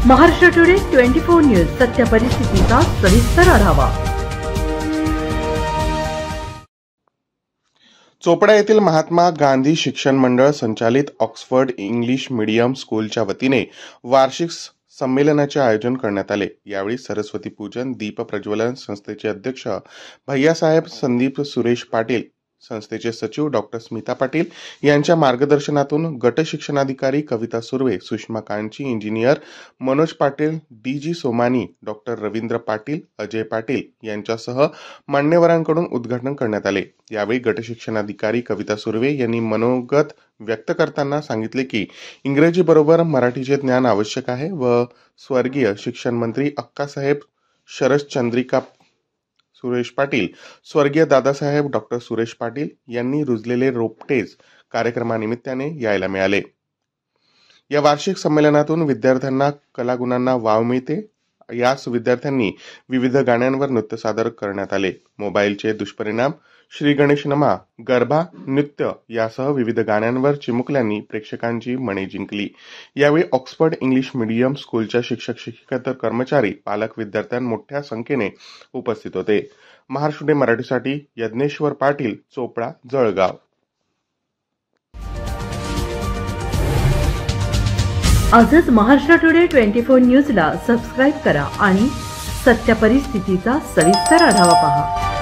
Maharashtra today 24 news सत्य परिस्थितीचा सविस्तर आढावा। चोपडा येथील महात्मा गांधी शिक्षण मंडळ संचालित ऑक्सफर्ड इंग्लिश मीडियम स्कूलच्या वतीने वार्षिक संमेलनाचे आयोजन करण्यात आले। यावेळी सरस्वती पूजन, दीप प्रज्वलन, संस्थेचे अध्यक्ष भैयासाहेब संदीप सुरेश पाटील, संस्थेचे सचिव डॉक्टर स्मिता पाटील यांच्या मार्गदर्शनातून गट शिक्षणाधिकारी कविता सुर्वे, सुषमा कांची, इंजिनियर मनोज पाटील, डीजी सोमानी, डॉक्टर रवींद्र पाटील, अजय पाटील यांच्यासह मान्यवरांकडून उद्घाटन करण्यात आले। यावेळी गट शिक्षणाधिकारी कविता सुर्वे यांनी मनोगत व्यक्त करताना सांगितले की इंग्रजी बरोबर मराठीचे ज्ञान आवश्यक आहे व स्वर्गीय शिक्षण मंत्री अक्कासाहेब शरदचंद्रिका सुरेश पाटील, स्वर्गीय दादासाहेब डॉक्टर सुरेश पाटील यांनी रुजलेले रोपटेज कार्यक्रमानिमित्ताने यायला मिळाले। या वार्षिक संमेलनातून विद्यार्थ्यांना कलागुणांना वाव मिळते। यास विद्यार्थ्यांनी विविध गाण्यांवर नृत्य सादर करण्यात आले। मोबाईलचे दुष्परिणाम, श्री गणेश नमा, गरबा, नृत्य यासह विविध गाण्यांवर चिमुकल्यांनी प्रेक्षकांची मने जिंकली। यावेळी ऑक्सफर्ड इंग्लिश मीडियम स्कूलच्या शिक्षक, शिक्षकेतर कर्मचारी, पालक, विद्यार्थ्यांना मोठ्या संख्येने उपस्थित होते। महाराष्ट्र टुडे मराठीसाठी यज्ञेश्वर पाटील, चोपडा, जळगाव। आजच महाराष्ट्र टुडे 24 न्यूजला सबस्क्राइब करा आणि सत्य परिस्थितीचा सविस्तर आढावा पहा।